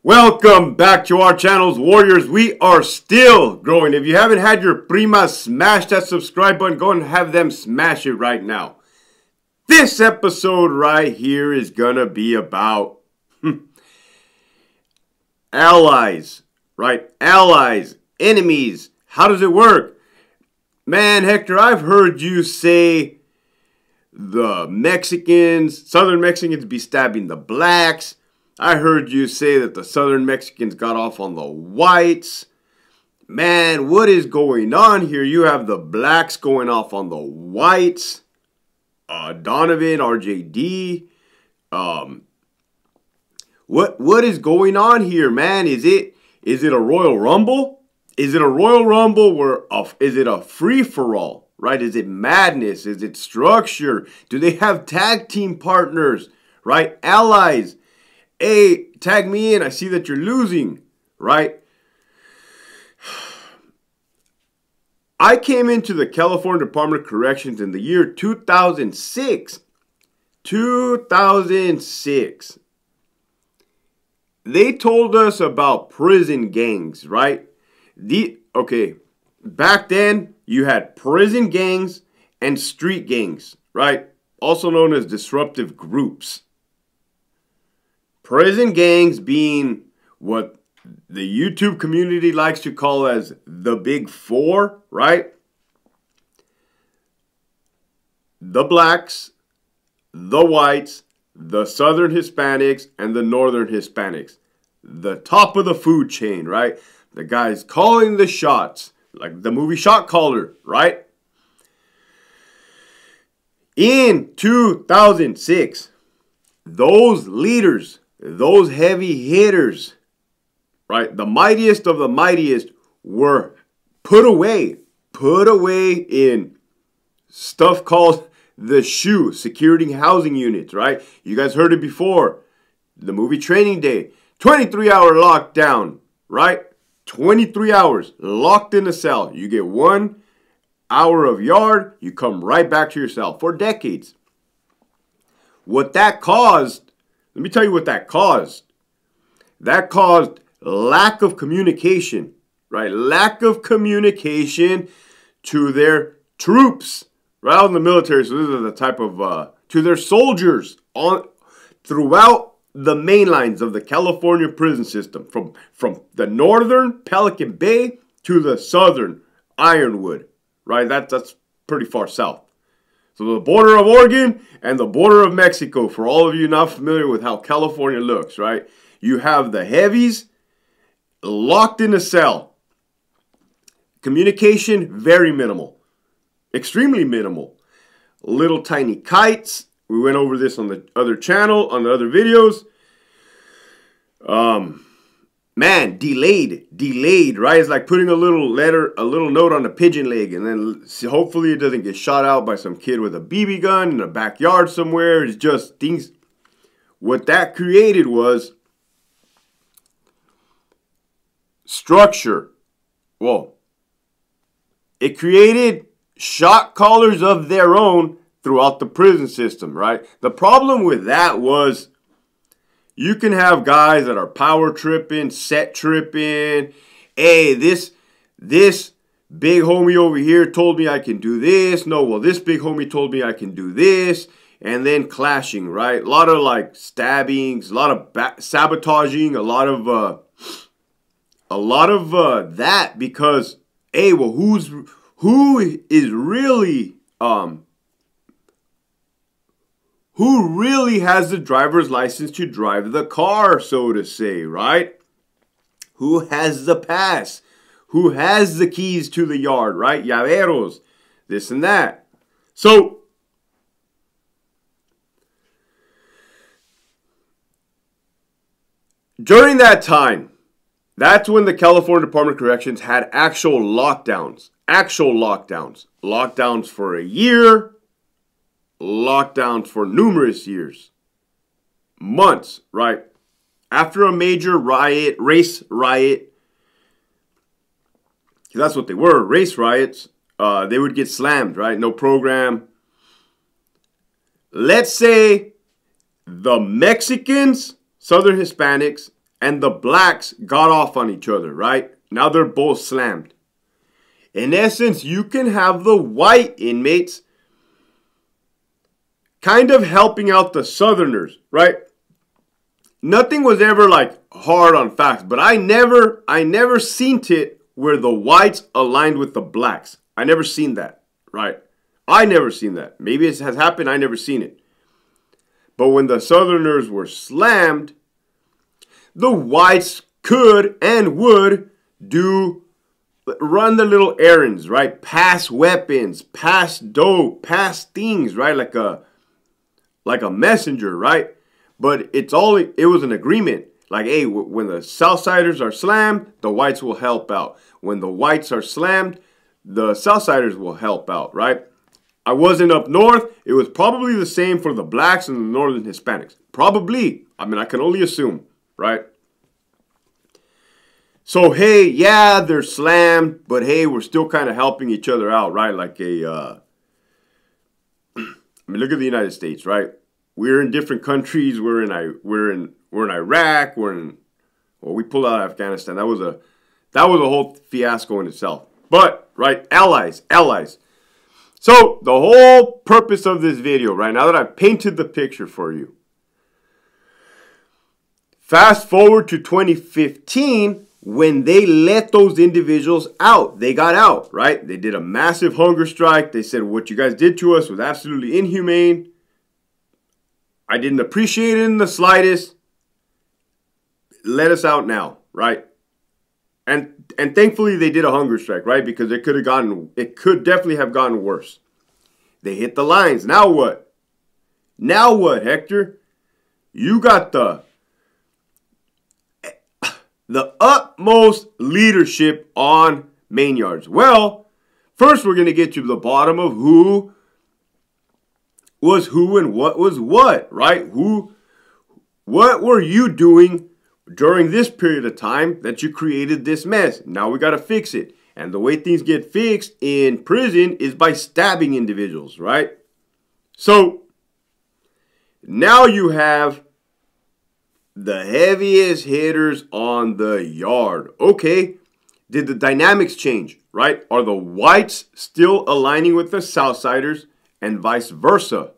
Welcome back to our channels, Warriors. We are still growing. If you haven't had your prima smash that subscribe button, go and have them smash it right now. This episode right here is gonna be about allies, right? Allies, enemies. How does it work? Man, Hector, I've heard you say the Mexicans, Southern Mexicans be stabbing the blacks. I heard you say that the Southern Mexicans got off on the whites. Man, what is going on here? You have the blacks going off on the whites. Donovan, RJD. What is going on here, man? Is it a Royal Rumble? Is it a Royal Rumble where is it a free-for-all? Right? Is it madness? Is it structure? Do they have tag team partners? Right? Allies. Hey, tag me in. I see that you're losing, right? I came into the California Department of Corrections in the year 2006. 2006. They told us about prison gangs, right? Back then, you had prison gangs and street gangs, right? Also known as disruptive groups. Prison gangs being what the YouTube community likes to call as the Big Four, right? The blacks, the whites, the Southern Hispanics, and the Northern Hispanics. The top of the food chain, right? The guys calling the shots, like the movie Shot Caller, right? In 2006, those leaders, those heavy hitters, right, the mightiest of the mightiest were put away in stuff called the SHU, Security Housing Units, right? You guys heard it before. The movie Training Day, 23-hour lockdown, right? 23 hours locked in a cell. You get 1 hour of yard, you come right back to your cell for decades. What that caused, let me tell you what that caused. That caused lack of communication, right? Lack of communication to their troops, right? Out in the military. So this is the type of, to their soldiers throughout the main lines of the California prison system. From the northern Pelican Bay to the southern Ironwood, right? That's pretty far south. So the border of Oregon and the border of Mexico, for all of you not familiar with how California looks, right? You have the heavies locked in a cell. Communication, very minimal. Extremely minimal. Little tiny kites. We went over this on the other channel, on the other videos. Man, delayed, right? It's like putting a little note on a pigeon leg, and then hopefully it doesn't get shot out by some kid with a BB gun in a backyard somewhere. It's just things. What that created was structure. Well, it created shot callers of their own throughout the prison system, right? The problem with that was you can have guys that are power tripping, set tripping. Hey, this big homie over here told me I can do this. No, well, this big homie told me I can do this. And then clashing, right? A lot of like stabbings, a lot of sabotaging, a lot of that because, hey, well, who is really who really has the driver's license to drive the car, so to say, right? Who has the pass? Who has the keys to the yard, right? Llaveros, this and that. So, during that time, that's when the California Department of Corrections had actual lockdowns. Lockdowns for a year. Lockdowns for numerous years. Months, right? After a major riot, race riot, because that's what they were, race riots, they would get slammed, right? No program. Let's say the Mexicans, Southern Hispanics, and the blacks got off on each other, right? Now they're both slammed. In essence, you can have the white inmates kind of helping out the Southerners, right? Nothing was ever like hard on facts, but I never seen it where the whites aligned with the blacks. I never seen that, right? I never seen that. Maybe it has happened, I never seen it. But when the Southerners were slammed, the whites could and would run the little errands, right? Pass weapons, pass dope, pass things, right? Like a messenger, right? But it was an agreement. Like, hey, when the Southsiders are slammed, the whites will help out. When the whites are slammed, the Southsiders will help out, right? I wasn't up north. It was probably the same for the blacks and the northern Hispanics. Probably. I mean, I can only assume, right? So, hey, yeah, they're slammed, but hey, we're still kind of helping each other out, right? Like I mean, look at the United States, right? We're in different countries. We're in Iraq. We pulled out of Afghanistan. That was a whole fiasco in itself. But, right, allies. So, the whole purpose of this video, right, now that I've painted the picture for you, fast forward to 2015, when they let those individuals out. They got out, right? They did a massive hunger strike. They said, what you guys did to us was absolutely inhumane. I didn't appreciate it in the slightest. Let us out now, right? And thankfully they did a hunger strike, right? Because it could definitely have gotten worse. They hit the lines. Now what? Now what, Hector? You got the utmost leadership on Mainyards. Well, first we're going to get to the bottom of who was who and what was what, right? What were you doing during this period of time that you created this mess? Now we got to fix it. And the way things get fixed in prison is by stabbing individuals, right? So now you have the heaviest hitters on the yard. Okay, did the dynamics change, right? Are the whites still aligning with the Southsiders and vice versa?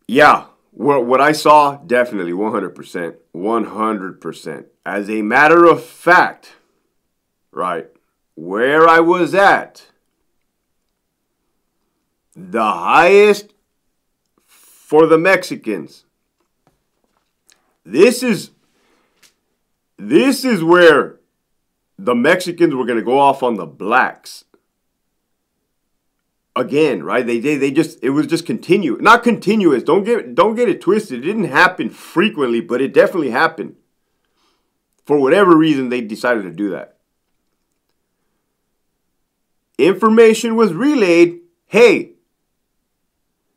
Yeah, what I saw, definitely 100%. 100%. As a matter of fact, right, where I was at, the highest for the Mexicans. This is where the Mexicans were going to go off on the blacks. Again, right? It was just continuous. Not continuous. Don't get it twisted. It didn't happen frequently, but it definitely happened. For whatever reason, they decided to do that. Information was relayed. Hey,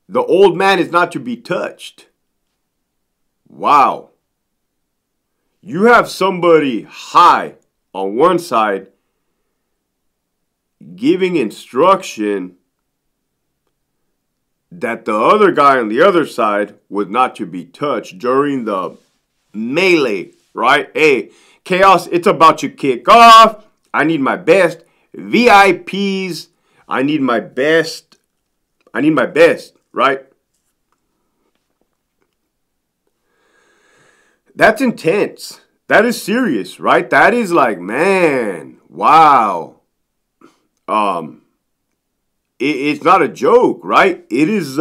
the old man is not to be touched. Wow. You have somebody high on one side giving instruction that the other guy on the other side was not to be touched during the melee, right? Hey, chaos, it's about to kick off. I need my best VIPs. I need my best, right? That's intense. That is serious, right? That is like, man, wow. It's not a joke, right? It is,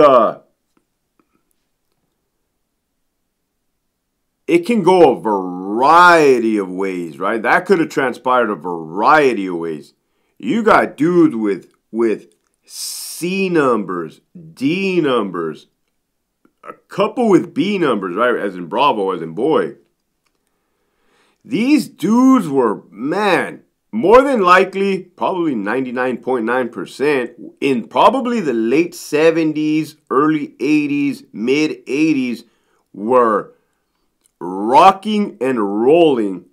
it can go a variety of ways, right? That could have transpired a variety of ways. You got dudes with C numbers, D numbers, a couple with B numbers, right? As in Bravo, as in boy. These dudes were, man, more than likely, probably 99.9%, in probably the late 70s, early 80s, mid 80s, were rocking and rolling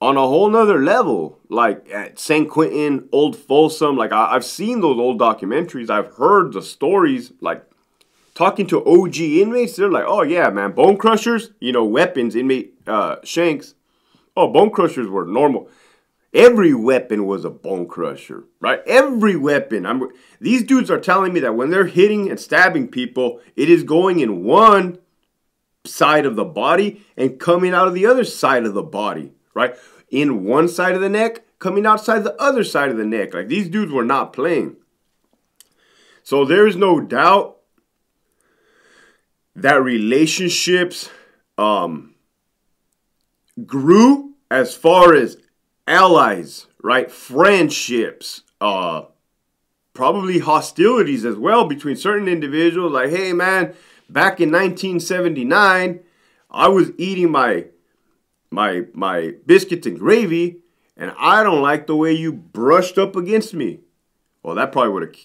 on a whole nother level. Like at San Quentin, Old Folsom, like I've seen those old documentaries. I've heard the stories, like talking to OG inmates, they're like, oh yeah, man, bone crushers, you know, weapons, inmate shanks. Oh, bone crushers were normal. Every weapon was a bone crusher, right? Every weapon. These dudes are telling me that when they're hitting and stabbing people, it is going in one side of the body and coming out of the other side of the body, right? In one side of the neck, coming outside the other side of the neck. Like, these dudes were not playing. So there's no doubt that relationships grew as far as allies, right? Friendships, probably hostilities as well between certain individuals. Like, hey man, back in 1979, I was eating my biscuits and gravy, and I don't like the way you brushed up against me. Well, that probably would have,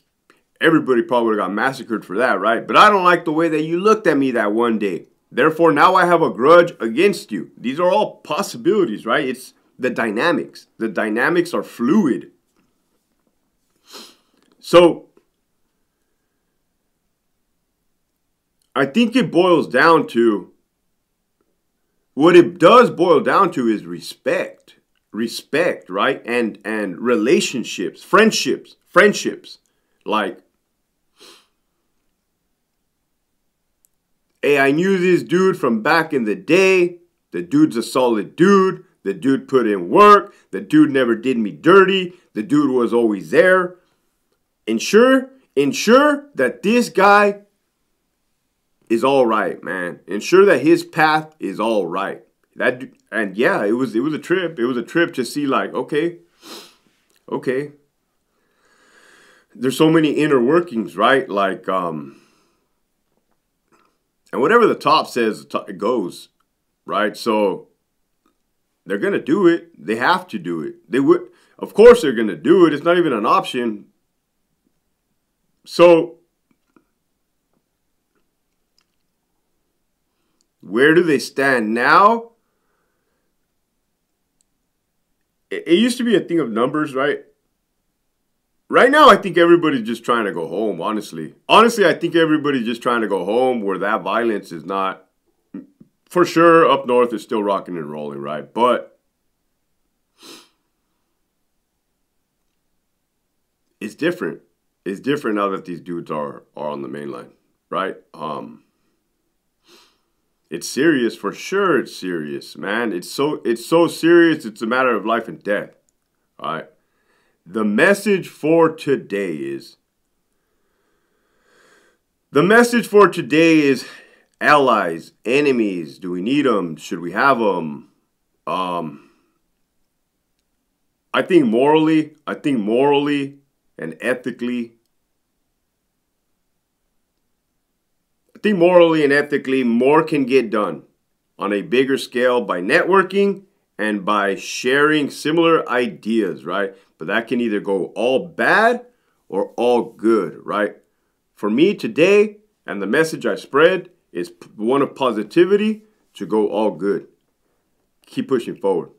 everybody probably would have got massacred for that, right? But I don't like the way that you looked at me that one day. Therefore, now I have a grudge against you. These are all possibilities, right? It's the dynamics. The dynamics are fluid. So, I think it boils down to, what it does boil down to is respect. Respect, right? And relationships, friendships. Like, hey, I knew this dude from back in the day. The dude's a solid dude. The dude put in work. The dude never did me dirty. The dude was always there. Ensure that this guy is all right, man. Ensure that his path is all right. And yeah, it was a trip. It was a trip to see, like, okay. There's so many inner workings, right? Like, and whatever the top says, it goes, right? So they're gonna do it. They have to do it. They would, of course, they're gonna do it. It's not even an option. So, where do they stand now? It used to be a thing of numbers, right? Right now, I think everybody's just trying to go home, honestly. Honestly, I think everybody's just trying to go home where that violence is not, for sure, up north is still rocking and rolling, right? But it's different. It's different now that these dudes are on the main line, right? It's serious, for sure it's serious, man. It's so serious, it's a matter of life and death, all right? The message for today is, allies, enemies. Do we need them? Should we have them? I think morally and ethically, more can get done on a bigger scale by networking and by sharing similar ideas, right? But that can either go all bad or all good, right? For me today, and the message I spread is one of positivity to go all good. Keep pushing forward.